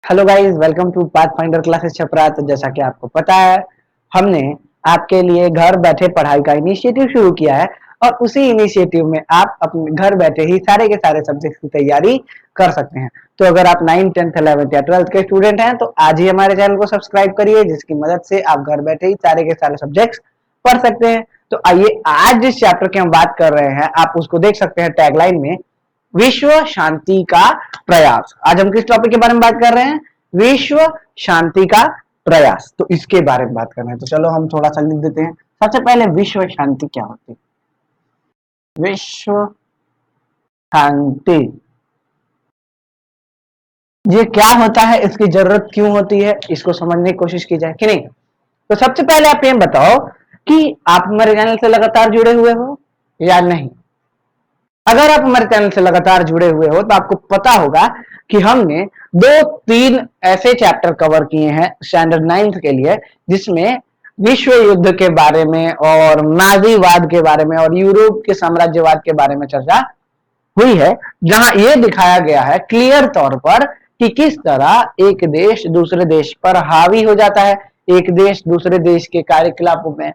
Hello guys, welcome to path finder classes Chhapra. तो जैसा कि आपको पता है, हमने आपके लिए घर बैठे पढ़ाई का इनिशिएटिव शुरू किया है और उसी इनिशिएटिव में आप अपने घर बैठे ही सारे के सारे सब्जेक्ट्स की तैयारी कर सकते हैं। तो अगर आप 9th 10th 11th या 12th के स्टूडेंट हैं तो आज ही हमारे चैनल को सब्सक्राइब करिए, जिसकी मदद से आप घर बैठे ही सारे के सारे सब्जेक्ट्स पढ़ सकते हैं। तो आइए, आज जिस चैप्टर की हम बात कर रहे हैं आप उसको देख सकते हैं टैगलाइन में, विश्व शांति का प्रयास। आज हम किस टॉपिक के बारे में बात कर रहे हैं? विश्व शांति का प्रयास। तो इसके बारे में बात कर रहे हैं। तो चलो हम थोड़ा सा लिख देते हैं। सबसे पहले विश्व शांति क्या होती है? विश्व शांति ये क्या होता है, इसकी जरूरत क्यों होती है, इसको समझने की कोशिश की जाए कि नहीं। तो सबसे पहले आप ये बताओ कि आप हमारे चैनल से लगातार जुड़े हुए हो या नहीं। अगर आप हमारे चैनल से लगातार जुड़े हुए हो तो आपको पता होगा कि हमने 2-3 ऐसे चैप्टर कवर किए हैं स्टैंडर्ड 9th के लिए, जिसमें विश्व युद्ध के बारे में और नाजीवाद के बारे में और यूरोप के साम्राज्यवाद के बारे में चर्चा हुई है, जहां यह दिखाया गया है क्लियर तौर पर कि किस तरह एक देश दूसरे देश पर हावी हो जाता है, एक देश दूसरे देश के कार्यकलापों में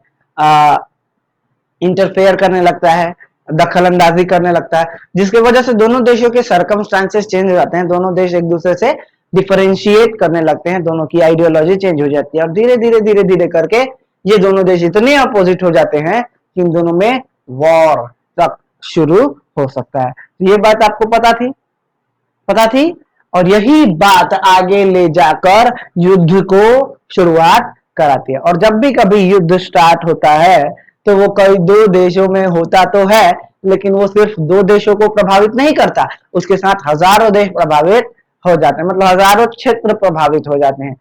इंटरफेयर करने लगता है, दखल अंदाजी करने लगता है, जिसकी वजह से दोनों देशों के सर्कमस्टांसेस चेंज हो जाते हैं। दोनों देश एक दूसरे से डिफरेंशिएट करने लगते हैं, दोनों की आइडियोलॉजी चेंज हो जाती है और धीरे धीरे धीरे धीरे करके ये दोनों देश इतने अपोजिट हो जाते हैं कि इन दोनों में वॉर तक शुरू हो सकता है। तो ये बात आपको पता थी और यही बात आगे ले जाकर युद्ध को शुरुआत कराती है। और जब भी कभी युद्ध स्टार्ट होता है तो वो कई 2 देशों में होता तो है, लेकिन वो सिर्फ 2 देशों को प्रभावित नहीं करता, उसके साथ हजारों देश प्रभावित हो जाते हैं, मतलब हजारों क्षेत्र प्रभावित हो जाते हैं।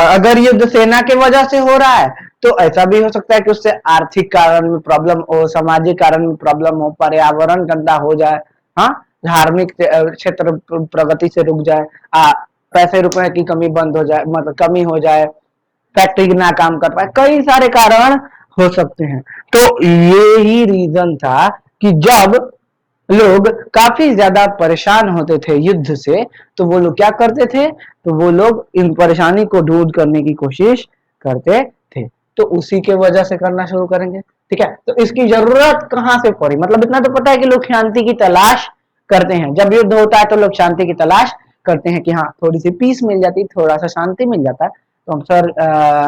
अगर युद्ध सेना के वजह से हो रहा है तो ऐसा भी हो सकता है कि उससे आर्थिक कारण में प्रॉब्लम हो, सामाजिक कारण में प्रॉब्लम हो, पर्यावरण गंदा हो जाए, हाँ, धार्मिक क्षेत्र प्रगति से रुक जाए, पैसे रुपए की कमी बंद हो जाए, मतलब कमी हो जाए, फैक्ट्री ना काम कर पाए, कई सारे कारण हो सकते हैं। तो ये ही रीजन था कि जब लोग काफी ज्यादा परेशान होते थे युद्ध से, तो वो लोग क्या करते थे, तो वो लोग इन परेशानी को दूर करने की कोशिश करते थे। तो उसी के वजह से करना शुरू करेंगे, ठीक है। तो इसकी जरूरत कहां से पड़ी, मतलब इतना तो पता है कि लोग शांति की तलाश करते हैं। जब युद्ध होता है तो लोग शांति की तलाश करते हैं कि हाँ, थोड़ी सी पीस मिल जाती, थोड़ा सा शांति मिल जाता है तो हम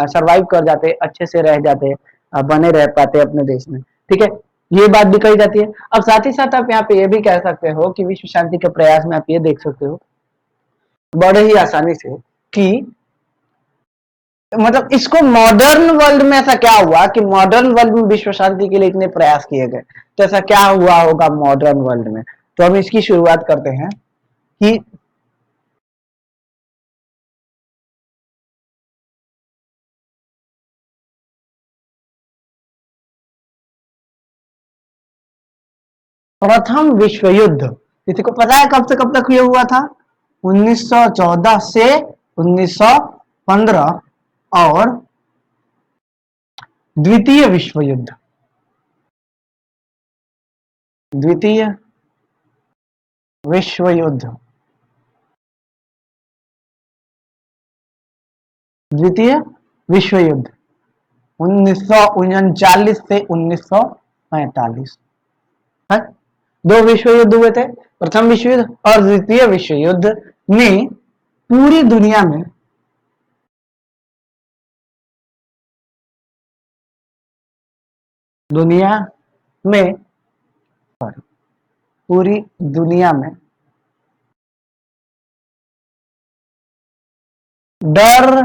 सरवाइव कर जाते, अच्छे से रह जाते, बने रह पाते अपने देश में, ठीक है। ये बात भी कही जाती है। अब साथ ही साथ आप यहाँ पे ये भी कह सकते हो कि विश्व शांति के प्रयास में आप ये देख सकते हो बड़े ही आसानी से कि मतलब इसको मॉडर्न वर्ल्ड में ऐसा क्या हुआ कि मॉडर्न वर्ल्ड में विश्व शांति के लिए इतने प्रयास किए गए, तो ऐसा क्या हुआ होगा मॉडर्न वर्ल्ड में। तो हम इसकी शुरुआत करते हैं कि प्रथम विश्व युद्ध किसी को पता है कब से कब तक ये हुआ था? 1914 से 1915। और द्वितीय विश्व युद्ध, द्वितीय विश्व युद्ध, द्वितीय विश्व युद्ध 1939 से 1945। है? 2 विश्व युद्ध हुए थे, प्रथम विश्व युद्ध और द्वितीय विश्व युद्ध में पूरी दुनिया में पूरी दुनिया में डर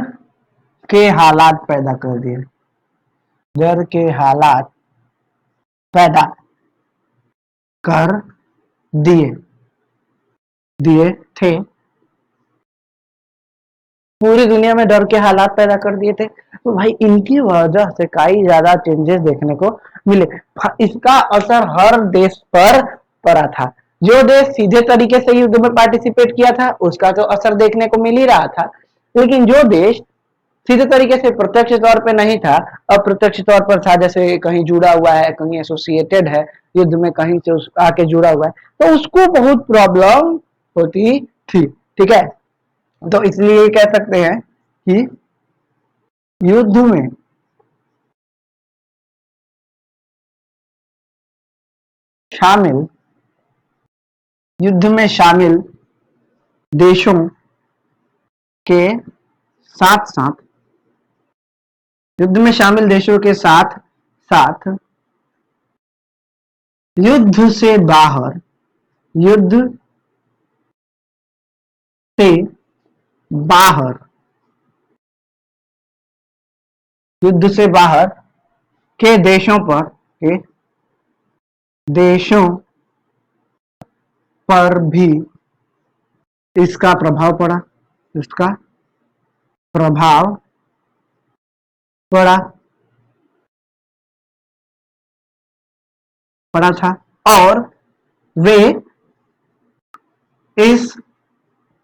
के हालात पैदा कर दिए, डर के हालात पैदा कर दिए थे, पूरी दुनिया में डर के हालात पैदा कर दिए थे। तो भाई इनकी वजह से कई ज्यादा चेंजेस देखने को मिले। इसका असर हर देश पर पड़ा था। जो देश सीधे तरीके से युद्ध में पार्टिसिपेट किया था उसका तो असर देखने को मिल ही रहा था, लेकिन जो देश सीधे तरीके से प्रत्यक्ष तौर पे नहीं था, अप्रत्यक्ष तौर पर था, जैसे कहीं जुड़ा हुआ है, कहीं एसोसिएटेड है युद्ध में, कहीं से आके जुड़ा हुआ है, तो उसको बहुत प्रॉब्लम होती थी, ठीक है। तो इसलिए कह सकते हैं कि युद्ध में शामिल युद्ध में शामिल देशों के साथ साथ युद्ध में शामिल देशों के साथ साथ युद्ध से बाहर युद्ध से बाहर युद्ध से बाहर के देशों पर भी इसका प्रभाव पड़ा इसका प्रभाव पड़ा पड़ा था और वे इस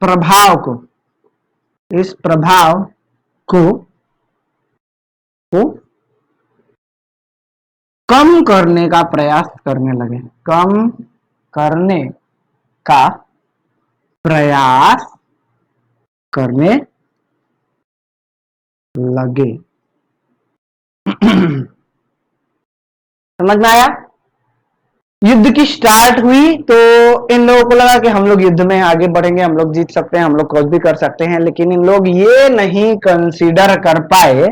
प्रभाव को कम करने का प्रयास करने लगे कम करने का प्रयास करने लगे समझ में आया। युद्ध की स्टार्ट हुई तो इन लोगों को लगा कि हम लोग युद्ध में आगे बढ़ेंगे, हम लोग जीत सकते हैं, हम लोग कुछ भी कर सकते हैं, लेकिन इन लोग ये नहीं कंसीडर कर पाए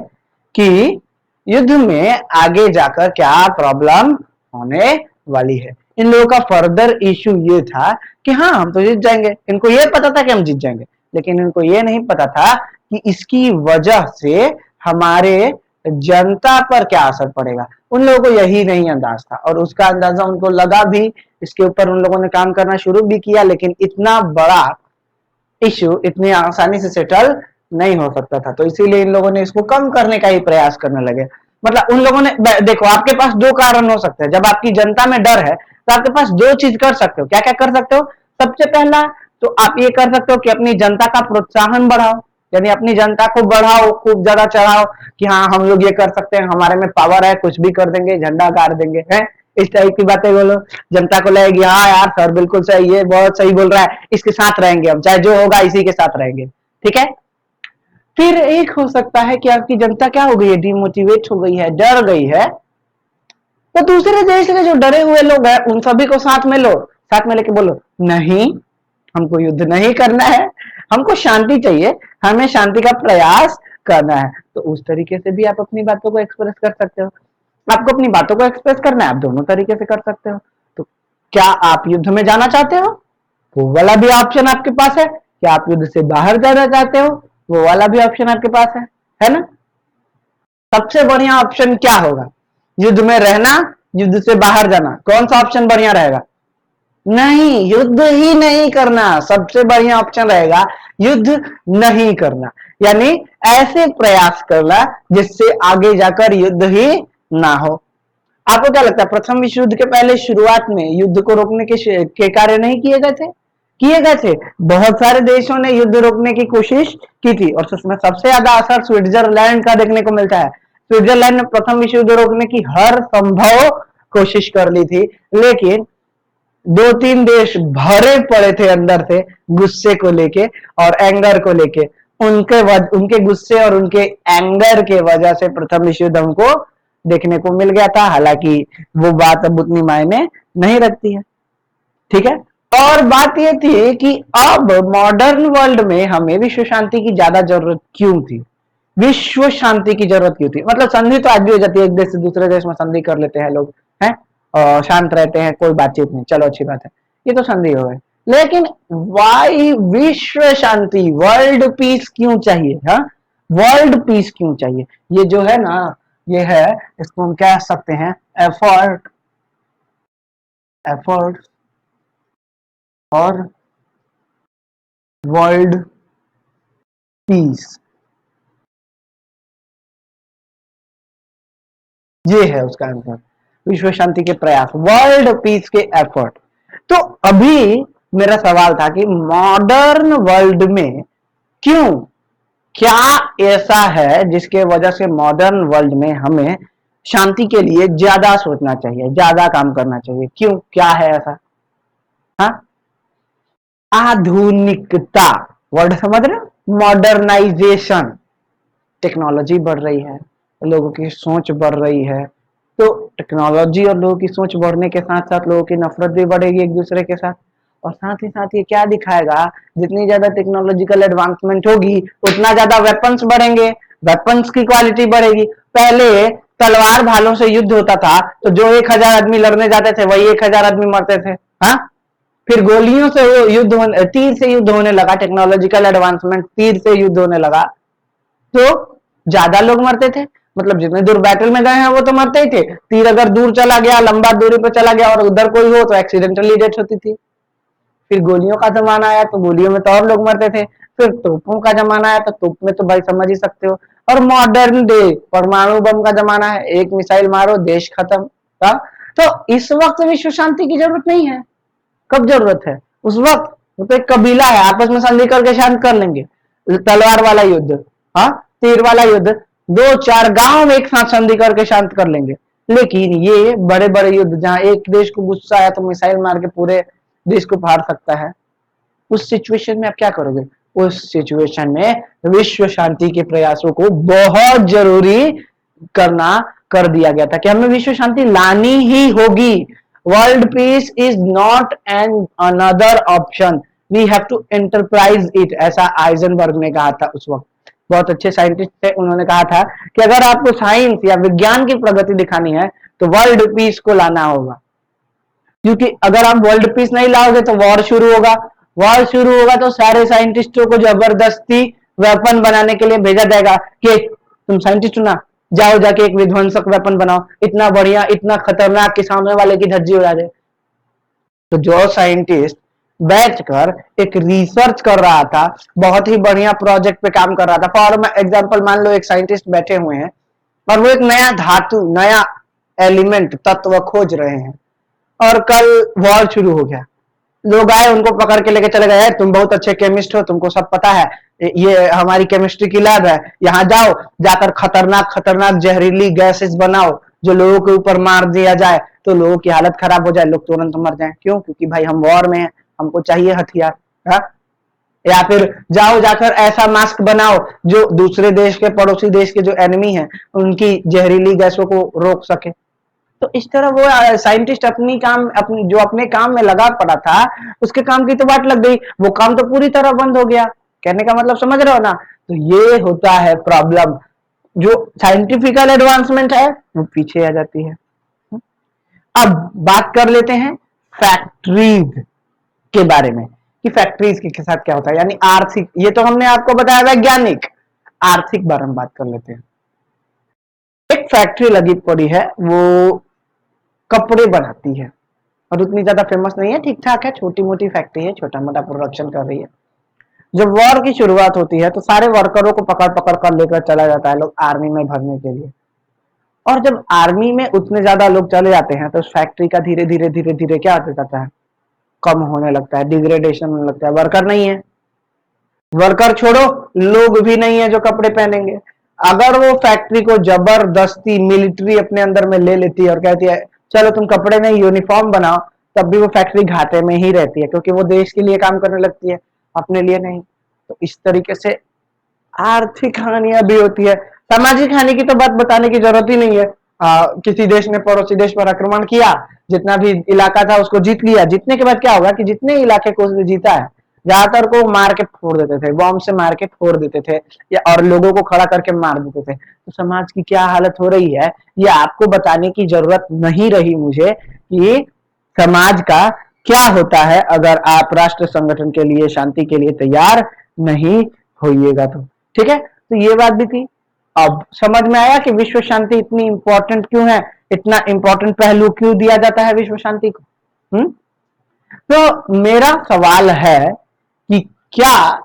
कि युद्ध में आगे जाकर क्या प्रॉब्लम होने वाली है। इन लोगों का फर्दर इश्यू ये था कि हाँ हम तो जीत जाएंगे, इनको ये पता था कि हम जीत जाएंगे, लेकिन इनको ये नहीं पता था कि इसकी वजह से हमारे जनता पर क्या असर पड़ेगा। उन लोगों को यही नहीं अंदाज था और उसका अंदाजा उनको लगा भी, इसके ऊपर उन लोगों ने काम करना शुरू भी किया, लेकिन इतना बड़ा इश्यू इतनी आसानी से सेटल नहीं हो सकता था। तो इसीलिए इन लोगों ने इसको कम करने का ही प्रयास करने लगे। मतलब उन लोगों ने, देखो आपके पास दो कारण हो सकते हैं। जब आपकी जनता में डर है तो आपके पास दो चीज कर सकते हो। क्या क्या कर सकते हो? सबसे पहला तो आप ये कर सकते हो कि अपनी जनता का प्रोत्साहन बढ़ाओ, यानी अपनी जनता को बढ़ाओ, खूब ज्यादा चढ़ाओ कि हाँ हम लोग ये कर सकते हैं, हमारे में पावर है, कुछ भी कर देंगे, झंडा गाड़ देंगे, है इस टाइप की बातें बोलो। जनता को लगेगी हाँ यार सर बिल्कुल सही, ये बहुत सही बोल रहा है, इसके साथ रहेंगे हम, चाहे जो होगा इसी के साथ रहेंगे, ठीक है। फिर एक हो सकता है कि आपकी जनता क्या हो गई है, डिमोटिवेट हो गई है, डर गई है, तो दूसरे देश के जो डरे हुए लोग हैं उन सभी को साथ में लो, साथ में लेके बोलो नहीं हमको युद्ध नहीं करना है, हमको शांति चाहिए, हमें शांति का प्रयास करना है। तो उस तरीके से भी आप अपनी बातों को एक्सप्रेस कर सकते हो। आपको अपनी बातों को एक्सप्रेस करना है, आप दोनों तरीके से कर सकते हो। तो क्या आप युद्ध में जाना चाहते हो? वो वाला भी ऑप्शन आपके पास है। क्या आप युद्ध से बाहर जाना चाहते हो? वो वाला भी ऑप्शन आपके पास है ना। सबसे बढ़िया ऑप्शन क्या होगा? युद्ध में रहना, युद्ध से बाहर जाना, कौन सा ऑप्शन बढ़िया रहेगा? नहीं, युद्ध ही नहीं करना सबसे बढ़िया ऑप्शन रहेगा, युद्ध नहीं करना, यानी ऐसे प्रयास करना जिससे आगे जाकर युद्ध ही ना हो। आपको क्या लगता है प्रथम विश्व युद्ध के पहले शुरुआत में युद्ध को रोकने के कार्य नहीं किए गए थे? किए गए थे। बहुत सारे देशों ने युद्ध रोकने की कोशिश की थी और उसमें सबसे ज्यादा असर स्विट्जरलैंड का देखने को मिलता है। स्विट्जरलैंड ने प्रथम विश्व युद्ध रोकने की हर संभव कोशिश कर ली थी, लेकिन दो तीन देश भरे पड़े थे अंदर से गुस्से को लेके और एंगर को लेके। उनके गुस्से और उनके एंगर के वजह से प्रथम विश्व युद्ध हमको देखने को मिल गया था। हालांकि वो बात अब उतनी मायने नहीं रखती है, ठीक है। और बात ये थी कि अब मॉडर्न वर्ल्ड में हमें विश्व शांति की ज्यादा जरूरत क्यों थी? विश्व शांति की जरूरत क्यों थी? मतलब संधि तो आज भी हो जाती है, एक देश से दूसरे देश में संधि कर लेते हैं लोग, हैं और शांत रहते हैं, कोई बातचीत नहीं, चलो अच्छी बात है, ये तो संधि हो गए। लेकिन वाई विश्व शांति, वर्ल्ड पीस क्यों चाहिए? हाँ, वर्ल्ड पीस क्यों चाहिए? ये जो है ना, ये है, इसको हम कह सकते हैं एफर्ट और वर्ल्ड पीस, ये है उसका आंसर। विश्व शांति के प्रयास, वर्ल्ड पीस के एफर्ट। तो अभी मेरा सवाल था कि मॉडर्न वर्ल्ड में क्यों, क्या ऐसा है जिसके वजह से मॉडर्न वर्ल्ड में हमें शांति के लिए ज्यादा सोचना चाहिए, ज्यादा काम करना चाहिए? क्यों, क्या है ऐसा? हाँ, आधुनिकता, वर्ड समझ रहे हो? मॉडर्नाइजेशन, टेक्नोलॉजी बढ़ रही है, लोगों की सोच बढ़ रही है, तो टेक्नोलॉजी और लोगों की सोच बढ़ने के साथ साथ लोगों की नफरत भी बढ़ेगी एक दूसरे के साथ। और साथ ही साथ ये क्या दिखाएगा, जितनी ज्यादा टेक्नोलॉजिकल एडवांसमेंट होगी उतना ज्यादा वेपन्स बढ़ेंगे, वेपन्स की क्वालिटी बढ़ेगी। पहले तलवार भालों से युद्ध होता था तो जो 1000 आदमी लड़ने जाते थे वही 1000 आदमी मरते थे। हाँ, फिर गोलियों से युद्ध होने, तीर से युद्ध होने लगा, टेक्नोलॉजिकल एडवांसमेंट, तीर से युद्ध होने लगा तो ज्यादा लोग मरते थे। मतलब जितने दूर बैटल में गए हैं वो तो मरते ही थे, तीर अगर दूर चला गया, लंबा दूरी पर चला गया और उधर कोई हो तो एक्सीडेंटली डेथ होती थी। फिर गोलियों का जमाना आया तो गोलियों में तो और लोग मरते थे। फिर तोपों का जमाना आया तो तोप में तो भाई समझ ही सकते हो। और मॉडर्न डे परमाणु बम का जमाना है, एक मिसाइल मारो देश खत्म। हाँ? तो इस वक्त विश्व शांति की जरूरत नहीं है। कब जरूरत है? उस वक्त वो तो एक कबीला है, आपस में संधि करके शांत कर लेंगे। तलवार वाला युद्ध, हाँ, तीर वाला युद्ध, 2-4 गांव एक साथ संधि करके शांत कर लेंगे। लेकिन ये बड़े बड़े युद्ध जहां एक देश को गुस्सा आया तो मिसाइल मार के पूरे देश को फाड़ सकता है, उस सिचुएशन में आप क्या करोगे? उस सिचुएशन में विश्व शांति के प्रयासों को बहुत जरूरी करना कर दिया गया था कि हमें विश्व शांति लानी ही होगी। World peace is not an another option, we have to enterprise it, ऐसा आइजनबर्ग ने कहा था उस वक्त। बहुत अच्छे साइंटिस्ट थे, उन्होंने कहा था कि अगर आपको साइंस या विज्ञान की प्रगति दिखानी है तो वर्ल्ड पीस को लाना होगा, क्योंकि अगर आप वर्ल्ड पीस नहीं लाओगे तो वॉर शुरू होगा, वॉर शुरू होगा तो सारे साइंटिस्टों को जबरदस्ती वेपन बनाने के लिए भेजा जाएगा कि तुम साइंटिस्ट हो ना, जाओ जाके एक विध्वंसक वेपन बनाओ, इतना बढ़िया इतना खतरनाक कि सामने वाले की धज्जी उड़ा दे। तो जो साइंटिस्ट बैठकर एक रिसर्च कर रहा था, बहुत ही बढ़िया प्रोजेक्ट पे काम कर रहा था, फॉर एग्जांपल मान लो एक साइंटिस्ट बैठे हुए हैं और वो एक नया धातु, नया एलिमेंट, तत्व खोज रहे हैं और कल वॉर शुरू हो गया, लोग आए उनको पकड़ के लेके चले गए, तुम बहुत अच्छे केमिस्ट हो, तुमको सब पता है, ये हमारी केमिस्ट्री की लैब है, यहाँ जाओ, जाकर खतरनाक खतरनाक जहरीली गैसेस बनाओ जो लोगों के ऊपर मार दिया जाए तो लोगों की हालत खराब हो जाए, लोग तुरंत मर जाए। क्यों? क्योंकि भाई हम वॉर में हैं, हमको चाहिए हथियार। हा? या फिर जाओ जाकर ऐसा मास्क बनाओ जो दूसरे देश के, पड़ोसी देश के जो एनिमी है उनकी जहरीली गैसों को रोक सके। तो इस तरह वो साइंटिस्ट अपनी जो अपने काम में लगा पड़ा था, उसके काम की तो बात लग गई, वो काम तो पूरी तरह बंद हो गया। कहने का मतलब समझ रहे हो ना? तो ये होता है प्रॉब्लम, जो साइंटिफिकल एडवांसमेंट है वो पीछे आ जाती है। अब बात कर लेते हैं फैक्ट्रीज के बारे में कि फैक्ट्रीज के साथ क्या होता है, यानी आर्थिक, ये तो हमने आपको बताया वैज्ञानिक, आर्थिक बारे में बात कर लेते हैं। एक फैक्ट्री लगी पड़ी है, वो कपड़े बनाती है और उतनी ज्यादा फेमस नहीं है, ठीक ठाक है, छोटी मोटी फैक्ट्री है, छोटा मोटा प्रोडक्शन कर रही है। जब वॉर की शुरुआत होती है तो सारे वर्करों को पकड़ पकड़ कर लेकर चला जाता है लोग आर्मी में भरने के लिए। और जब आर्मी में उतने ज्यादा लोग चले जाते हैं तो उस फैक्ट्री का धीरे धीरे धीरे धीरे क्या होता जाता है, कम होने लगता है, डिग्रेडेशन होने लगता है। वर्कर नहीं है, वर्कर छोड़ो, लोग भी नहीं है जो कपड़े पहनेंगे। अगर वो फैक्ट्री को जबरदस्ती मिलिट्री अपने अंदर में ले लेती है और कहती है चलो तुम कपड़े नहीं यूनिफॉर्म बनाओ, तब भी वो फैक्ट्री घाटे में ही रहती है, क्योंकि वो देश के लिए काम करने लगती है, अपने लिए नहीं। तो इस तरीके से आर्थिक हानियां भी होती है। सामाजिक हानि की तो बात बताने की जरूरत ही नहीं है। किसी देश ने पड़ोसी देश पर आक्रमण किया, जितना भी इलाका था उसको जीत लिया, जीतने के बाद क्या होगा कि जितने इलाके को उसने जीता है ज्यादातर को मार के फोड़ देते थे, बॉम्ब से मार के फोड़ देते थे, या और लोगों को खड़ा करके मार देते थे। तो समाज की क्या हालत हो रही है ये आपको बताने की जरूरत नहीं रही मुझे कि समाज का क्या होता है अगर आप राष्ट्र संगठन के लिए, शांति के लिए तैयार नहीं होइएगा तो। ठीक है, तो ये बात भी थी। अब समझ में आया कि विश्व शांति इतनी इंपॉर्टेंट क्यों है, इतना इंपॉर्टेंट पहलू क्यों दिया जाता है विश्व शांति को। तो मेरा सवाल है कि क्या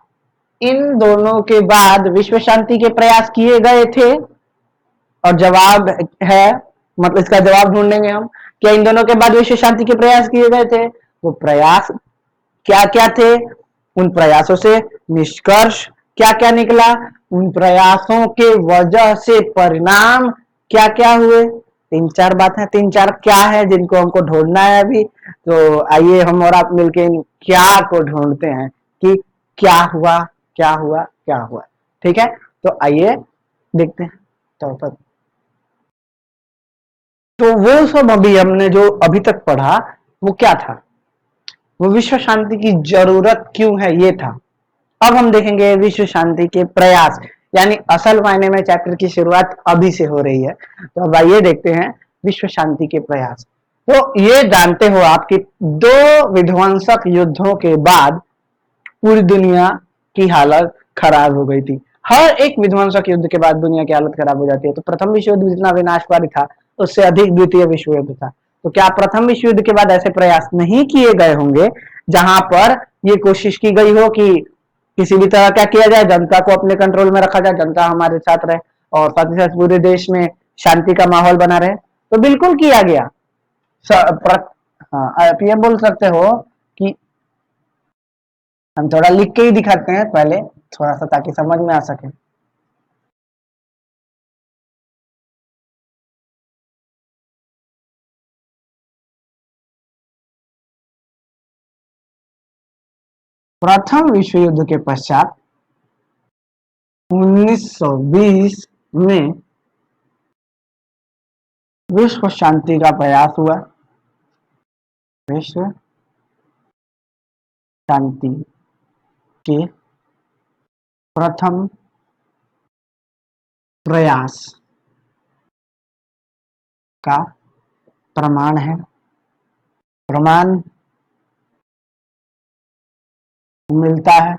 इन दोनों के बाद विश्व शांति के प्रयास किए गए थे? और जवाब है, मतलब इसका जवाब ढूंढेंगे हम, क्या इन दोनों के बाद विश्व शांति के प्रयास किए गए थे? वो प्रयास क्या क्या थे, उन प्रयासों से निष्कर्ष क्या क्या निकला, उन प्रयासों के वजह से परिणाम क्या क्या हुए। 3-4 बातें, 3-4 क्या है जिनको हमको ढूंढना है अभी। तो आइए हम और आप मिलके इन क्या को ढूंढते हैं कि क्या हुआ, क्या हुआ, क्या हुआ। ठीक है, तो आइए देखते हैं। तो वो सब अभी हमने जो अभी तक पढ़ा वो क्या था, वो विश्व शांति की जरूरत क्यों है ये था। अब हम देखेंगे विश्व शांति के प्रयास, यानी असल मायने में चैप्टर की शुरुआत अभी से हो रही है। तो अब आइए देखते हैं विश्व शांति के प्रयास। तो ये जानते हो आप कि 2 विध्वंसक युद्धों के बाद पूरी दुनिया की हालत खराब हो गई थी। हर एक विध्वंसक युद्ध के बाद दुनिया की हालत खराब हो जाती है। तो प्रथम विश्व युद्ध जितना विनाशकारी था उससे अधिक द्वितीय विश्व युद्ध था। तो क्या प्रथम विश्व युद्ध के बाद ऐसे प्रयास नहीं किए गए होंगे जहां पर ये कोशिश की गई हो कि किसी भी तरह क्या किया जाए, जनता को अपने कंट्रोल में रखा जाए, जनता हमारे साथ रहे और साथ ही साथ पूरे देश में शांति का माहौल बना रहे। तो बिल्कुल किया गया। हाँ, आप ये बोल सकते हो कि हम थोड़ा लिख के ही दिखाते हैं पहले, थोड़ा सा ताकि समझ में आ सके। प्रथम विश्व युद्ध के पश्चात 1920 में विश्व शांति का प्रयास हुआ। विश्व शांति के प्रथम प्रयास का प्रमाण है, प्रमाण मिलता है।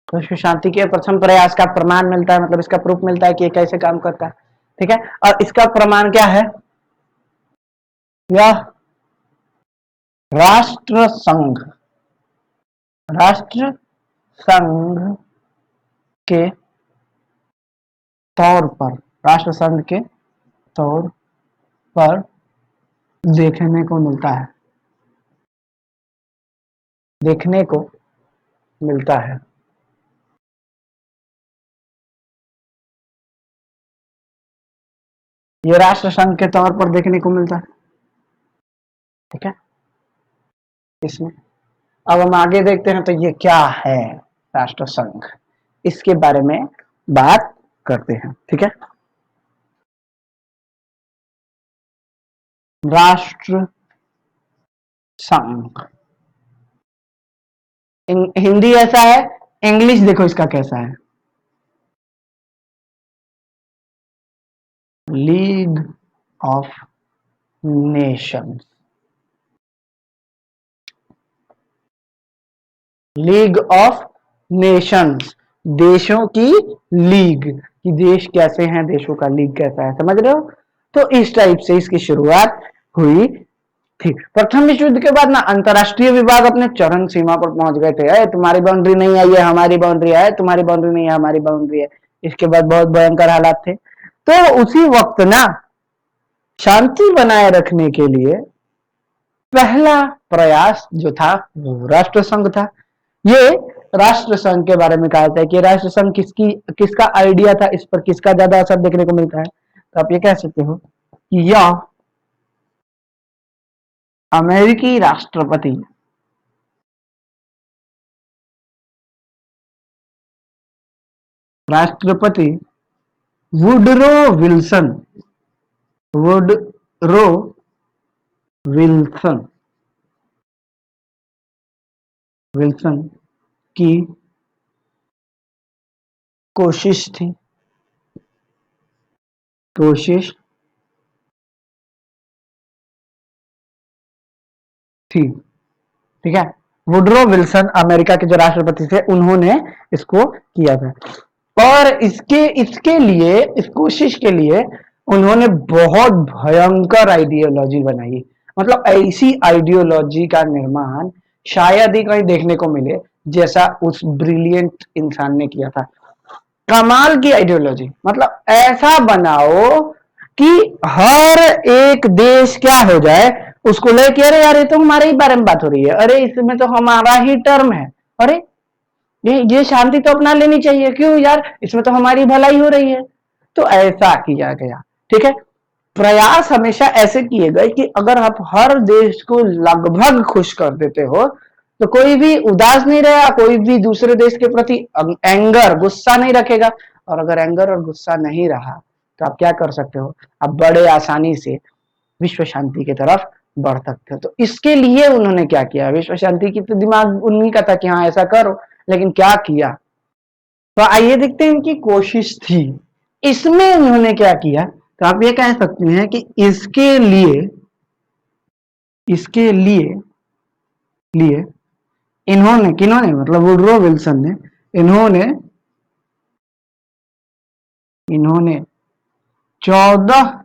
विश्व शांति के प्रथम प्रयास का प्रमाण मिलता है, मतलब इसका प्रूफ मिलता है कि ये कैसे काम करता है। ठीक है, और इसका प्रमाण क्या है, यह राष्ट्र संघ के तौर पर, राष्ट्र संघ के तौर पर देखने को मिलता है, देखने को मिलता है। ये राष्ट्र संघ के तौर पर देखने को मिलता है। ठीक है, इसमें अब हम आगे देखते हैं तो ये क्या है राष्ट्र संघ, इसके बारे में बात करते हैं। ठीक है, राष्ट्र संघ हिंदी ऐसा है, इंग्लिश देखो इसका कैसा है, league of Nations. League of Nations, देशों की लीग, कि देश कैसे हैं, देशों का लीग कैसा है, समझ रहे हो। तो इस टाइप से इसकी शुरुआत हुई थी। प्रथम विश्व युद्ध के बाद ना अंतरराष्ट्रीय विभाग अपने चरम सीमा पर पहुंच गए थे। तुम्हारी बाउंड्री नहीं है, ये हमारी बाउंड्री है, तुम्हारी बाउंड्री नहीं है, हमारी बाउंड्री है। इसके बाद बहुत भयंकर हालात थे। तो उसी वक्त ना शांति बनाए रखने के लिए पहला प्रयास जो था वो राष्ट्र संघ था। ये राष्ट्र संघ के बारे में कहा जाता है कि राष्ट्र संघ किसका आइडिया था, इस पर किसका ज्यादा असर देखने को मिलता है। तो आप ये कह सकते हो कि यह अमेरिकी राष्ट्रपति वुडरो विल्सन विल्सन की कोशिश थी, ठीक है। वुडरो विल्सन अमेरिका के जो राष्ट्रपति थे उन्होंने इसको किया था, और इसके लिए, इस कोशिश के लिए उन्होंने बहुत भयंकर आइडियोलॉजी बनाई। मतलब ऐसी आइडियोलॉजी का निर्माण शायद ही कहीं देखने को मिले जैसा उस ब्रिलियंट इंसान ने किया था। कमाल की आइडियोलॉजी, मतलब ऐसा बनाओ कि हर एक देश क्या हो जाए उसको लेके, अरे यार ये तो हमारे ही बारे में बात हो रही है, अरे इसमें तो हमारा ही टर्म है, अरे ये शांति तो अपना लेनी चाहिए, क्यों यार इसमें तो हमारी भलाई हो रही है। तो ऐसा किया गया। ठीक है, प्रयास हमेशा ऐसे किए गए कि अगर आप हर देश को लगभग खुश कर देते हो तो कोई भी उदास नहीं रहेगा, कोई भी दूसरे देश के प्रति एंगर, गुस्सा नहीं रखेगा। और अगर एंगर और गुस्सा नहीं रहा तो आप क्या कर सकते हो, आप बड़े आसानी से विश्व शांति की तरफ बढ़ सकते हो। तो इसके लिए उन्होंने क्या किया, विश्व शांति की तो दिमाग उन्हीं का था कि हाँ ऐसा करो, लेकिन क्या किया। तो आइए देखते हैं इनकी कोशिश थी। इसमें उन्होंने क्या किया, तो आप ये कह सकते हैं कि इसके लिए इन्होंने, किन्होंने, मतलब वुडरो विल्सन ने, इन्होंने इन्होंने 14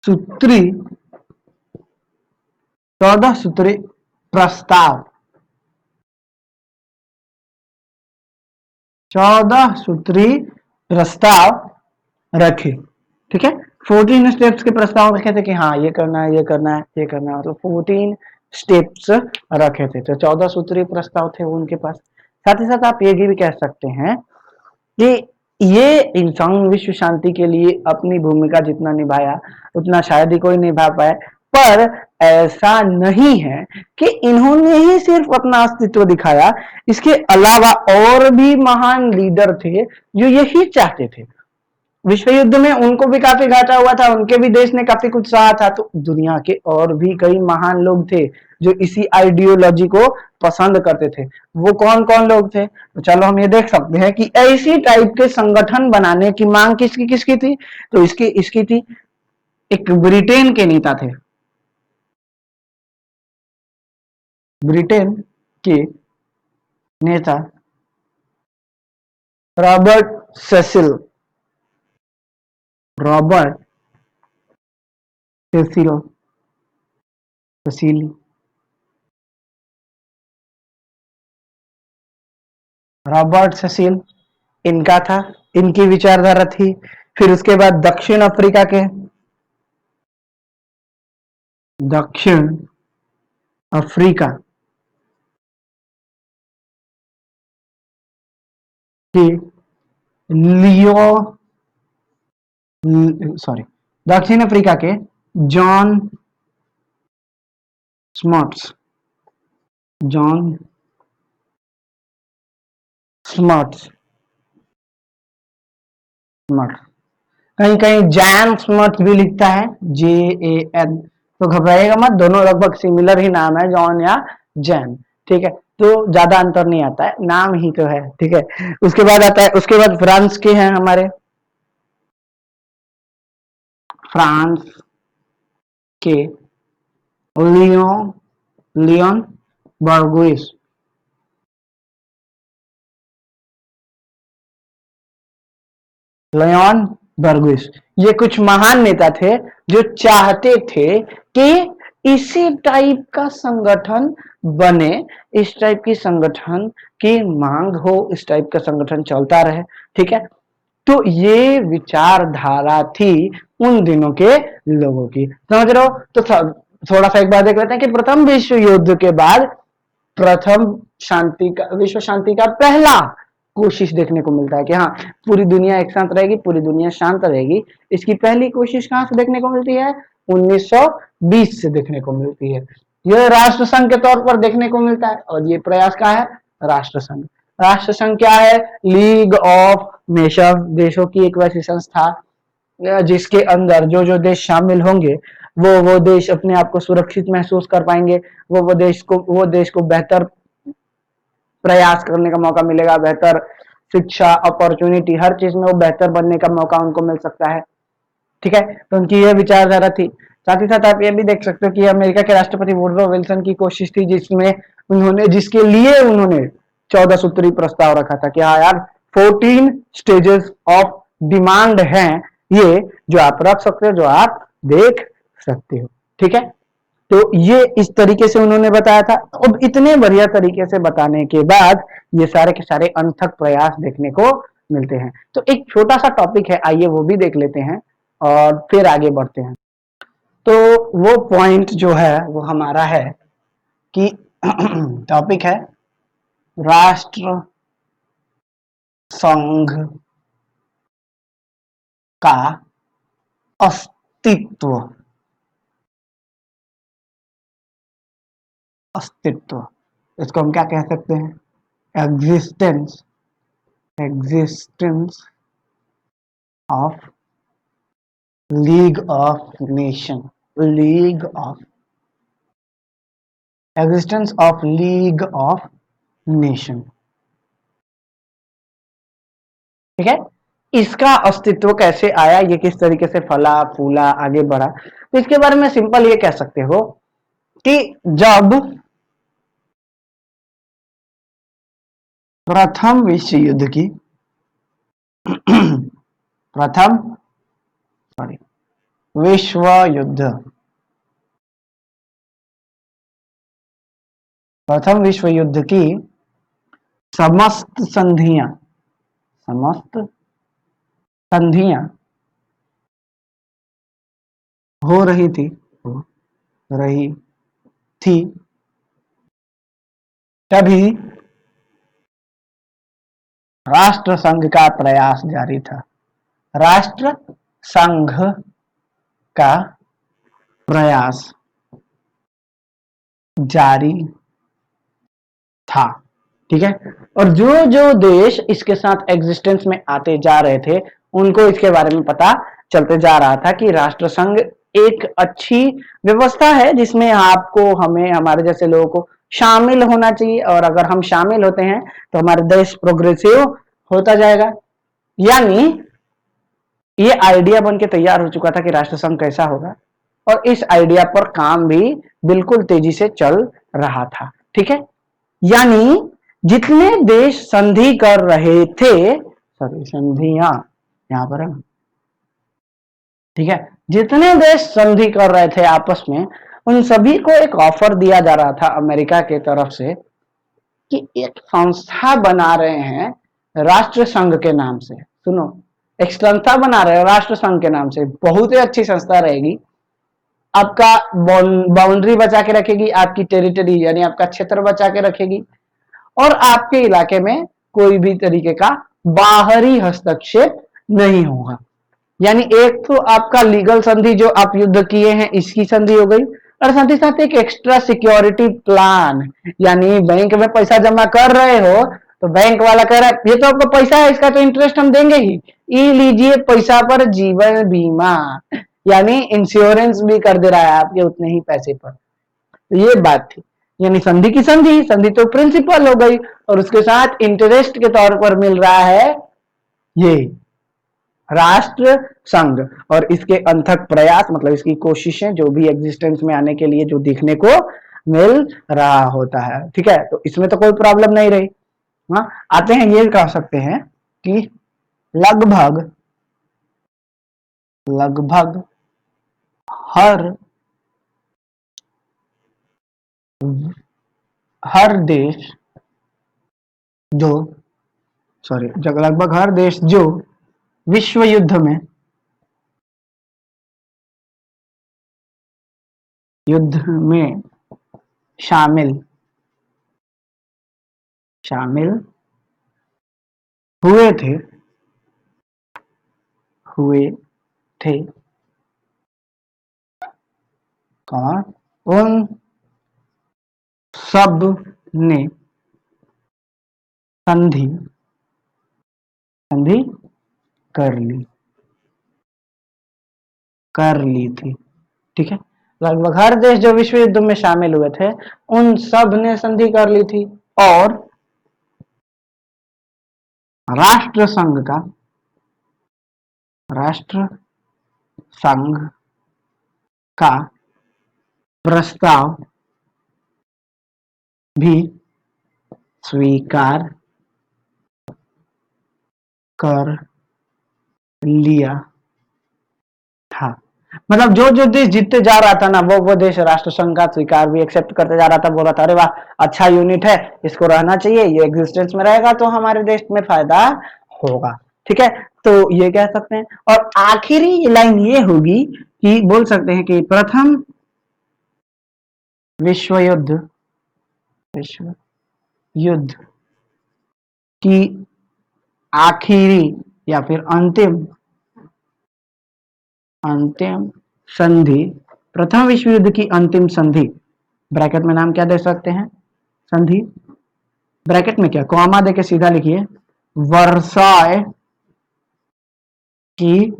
सूत्री 14 सूत्री प्रस्ताव 14 सूत्री प्रस्ताव रखे। ठीक है, 14 स्टेप्स के प्रस्ताव रखे थे कि हाँ ये करना है, ये करना है, ये करना है, मतलब 14 स्टेप्स रखे थे। तो 14 सूत्री प्रस्ताव थे वो उनके पास। साथ ही साथ आप ये भी कह सकते हैं कि ये इंसान विश्व शांति के लिए अपनी भूमिका जितना निभाया उतना शायद ही कोई निभा पाए। पर ऐसा नहीं है कि इन्होंने ही सिर्फ अपना अस्तित्व दिखाया, इसके अलावा और भी महान लीडर थे जो यही चाहते थे। विश्व युद्ध में उनको भी काफी घाटा हुआ था, उनके भी देश ने काफी कुछ सहा था। तो दुनिया के और भी कई महान लोग थे जो इसी आइडियोलॉजी को पसंद करते थे। वो कौन कौन लोग थे, तो चलो हम ये देख सकते हैं कि ऐसी टाइप के संगठन बनाने की मांग किसकी किसकी थी। तो इसकी इसकी थी, एक ब्रिटेन के नेता थे, ब्रिटेन के नेता Robert Cecil, Robert Cecil Cecil Robert Cecil इनका था, इनकी विचारधारा थी। फिर उसके बाद दक्षिण अफ्रीका की लियो सॉरी दक्षिण अफ्रीका के जॉन स्मॉट्स, जॉन स्मॉट्स स्मॉट्स, कहीं कहीं जैन स्मॉट्स भी लिखता है, JAN। तो घबराइएगा मत, दोनों लगभग सिमिलर ही नाम है, जॉन या जैन। ठीक है, तो ज्यादा अंतर नहीं आता है, नाम ही तो है। ठीक है, उसके बाद आता है, उसके बाद फ्रांस के हैं हमारे, फ्रांस के लियोन लियोन बर्गुइस, लियोन बर्गुइस। ये कुछ महान नेता थे जो चाहते थे कि इसी टाइप का संगठन बने, इस टाइप की संगठन की मांग हो, इस टाइप का संगठन चलता रहे। ठीक है, तो ये विचारधारा थी उन दिनों के लोगों की, समझ रहे हो। तो थोड़ा सा एक बार देख लेते हैं कि प्रथम विश्व युद्ध के बाद प्रथम शांति का, विश्व शांति का पहला कोशिश देखने को मिलता है कि हाँ पूरी दुनिया एक साथ रहेगी, पूरी दुनिया शांत रहेगी। इसकी पहली कोशिश कहां से देखने को मिलती है, 1920 से देखने को मिलती है। यह राष्ट्र संघ के तौर पर देखने को मिलता है, और ये प्रयास क्या है, राष्ट्र संघ। राष्ट्र संघ क्या है, लीग ऑफ नेशन, देशों की एक वैसी संस्था जिसके अंदर जो जो देश शामिल होंगे वो देश अपने आप को सुरक्षित महसूस कर पाएंगे, वो देश को बेहतर प्रयास करने का मौका मिलेगा, बेहतर शिक्षा, अपॉर्चुनिटी, हर चीज में वो बेहतर बनने का मौका उनको मिल सकता है। ठीक है, तो उनकी यह विचारधारा थी। साथ ही साथ आप ये भी देख सकते हो कि अमेरिका के राष्ट्रपति वुडरो विल्सन की कोशिश थी, जिसके लिए उन्होंने 14 सूत्री प्रस्ताव रखा था कि हाँ यार 14 स्टेजेस ऑफ डिमांड हैं ये, जो आप रख सकते हो, जो आप देख सकते हो। ठीक है, तो ये इस तरीके से उन्होंने बताया था। अब इतने बढ़िया तरीके से बताने के बाद ये सारे के सारे अनथक प्रयास देखने को मिलते हैं। तो एक छोटा सा टॉपिक है, आइए वो भी देख लेते हैं और फिर आगे बढ़ते हैं। तो वो पॉइंट जो है वो हमारा है कि टॉपिक है राष्ट्र संघ का अस्तित्व, अस्तित्व इसको हम क्या कह सकते हैं, existence, existence of league of nation, league of, existence of league of nation. ठीक है, इसका अस्तित्व कैसे आया, ये किस तरीके से फला फूला आगे बढ़ा, तो इसके बारे में सिंपल ये कह सकते हो कि जब प्रथम विश्व युद्ध की प्रथम सॉरी विश्व युद्ध, प्रथम विश्व युद्ध की समस्त संधियां, समस्त संधियां हो रही थी, हो रही थी, तभी राष्ट्र संघ का प्रयास जारी था, राष्ट्र संघ का प्रयास जारी था। ठीक है, और जो जो देश इसके साथ एग्जिस्टेंस में आते जा रहे थे उनको इसके बारे में पता चलते जा रहा था कि राष्ट्र संघ एक अच्छी व्यवस्था है जिसमें आपको, हमें, हमारे जैसे लोगों को शामिल होना चाहिए, और अगर हम शामिल होते हैं तो हमारा देश प्रोग्रेसिव होता जाएगा। यानी ये आइडिया बन के तैयार हो चुका था कि राष्ट्र संघ कैसा होगा, और इस आइडिया पर काम भी बिल्कुल तेजी से चल रहा था। ठीक है, यानी जितने देश संधि कर रहे थे, सॉरी संधियां यहां पर है, ठीक है, जितने देश संधि कर रहे थे आपस में, उन सभी को एक ऑफर दिया जा रहा था अमेरिका के तरफ से कि एक संस्था बना रहे हैं राष्ट्र संघ के नाम से। सुनो, एक संस्था बना रहे हैं राष्ट्र संघ के नाम से, बहुत ही अच्छी संस्था रहेगी, आपका बाउंड्री बचा के रखेगी, आपकी टेरिटरी यानी आपका क्षेत्र बचा के रखेगी, और आपके इलाके में कोई भी तरीके का बाहरी हस्तक्षेप नहीं होगा। यानी एक तो आपका लीगल संधि जो आप युद्ध किए हैं इसकी संधि हो गई, और साथ ही साथ एक एक्स्ट्रा सिक्योरिटी प्लान, यानी बैंक में पैसा जमा कर रहे हो तो बैंक वाला कह रहा है ये तो आपका पैसा है, इसका तो इंटरेस्ट हम देंगे ही, ये लीजिए पैसा पर जीवन बीमा, यानी इंश्योरेंस भी कर दे रहा है आपके उतने ही पैसे पर। तो ये बात थी, यानी संधि की संधि, संधि तो प्रिंसिपल हो गई, और उसके साथ इंटरेस्ट के तौर पर मिल रहा है ये राष्ट्र संघ, और इसके अनथक प्रयास मतलब इसकी कोशिशें जो भी एग्जिस्टेंस में आने के लिए जो दिखने को मिल रहा होता है। ठीक है, तो इसमें तो कोई प्रॉब्लम नहीं रही। हाँ, आते हैं, ये कह सकते हैं कि लगभग लगभग हर देश जो सॉरी लगभग हर देश जो विश्व युद्ध में शामिल शामिल हुए थे कौन, उन सब ने संधि संधि कर ली थी। ठीक है, लगभग हर देश जो विश्व युद्ध में शामिल हुए थे उन सब ने संधि कर ली थी, और राष्ट्र संघ का प्रस्ताव भी स्वीकार कर लिया था। मतलब जो जो देश जीतते जा रहा था ना, वो देश राष्ट्र संघ का स्वीकार भी एक्सेप्ट करते जा रहा था, बोल रहा था अरे वाह अच्छा यूनिट है, इसको रहना चाहिए, ये एग्जिस्टेंस में रहेगा तो हमारे देश में फायदा होगा। ठीक है, तो ये कह सकते हैं, और आखिरी लाइन ये होगी कि बोल सकते हैं कि प्रथम विश्व युद्ध की आखिरी या फिर अंतिम संधि, प्रथम विश्व युद्ध की अंतिम संधि, ब्रैकेट में नाम क्या दे सकते हैं, संधि, ब्रैकेट में क्या कॉमा देके सीधा लिखिए, वर्साय की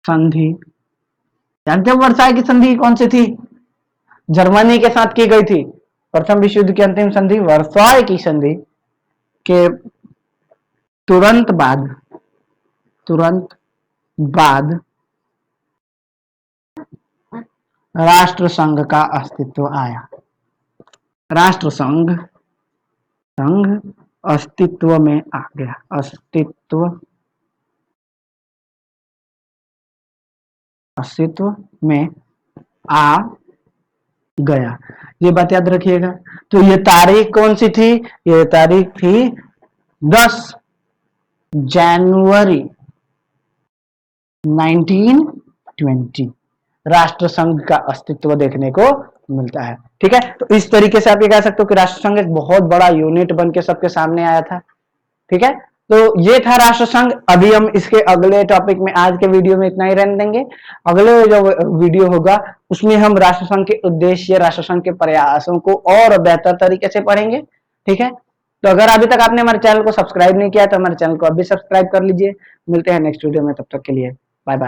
संधि। जानते हो वर्साय की संधि कौन सी थी? जर्मनी के साथ की गई थी। प्रथम विश्व युद्ध की अंतिम संधि वर्साय की संधि के तुरंत बाद राष्ट्र संघ का अस्तित्व आया। राष्ट्र संघ अस्तित्व में आ गया, अस्तित्व में आ गया। ये बात याद रखिएगा। तो ये तारीख कौन सी थी? ये तारीख थी 10 जनवरी 1920। राष्ट्र संघ का अस्तित्व देखने को मिलता है। ठीक है, तो इस तरीके से आप ये कह सकते हो कि राष्ट्र संघ एक बहुत बड़ा यूनिट बन के सबके सामने आया था। ठीक है, तो ये था राष्ट्र संघ। अभी हम इसके अगले टॉपिक में, आज के वीडियो में इतना ही रहने देंगे। अगले जो वीडियो होगा उसमें हम राष्ट्र संघ के उद्देश्य, राष्ट्र संघ के प्रयासों को और बेहतर तरीके से पढ़ेंगे। ठीक है, तो अगर अभी तक आपने हमारे चैनल को सब्सक्राइब नहीं किया तो हमारे चैनल को अभी सब्सक्राइब कर लीजिए। मिलते हैं नेक्स्ट वीडियो में, तब तक के लिए बाय बाय।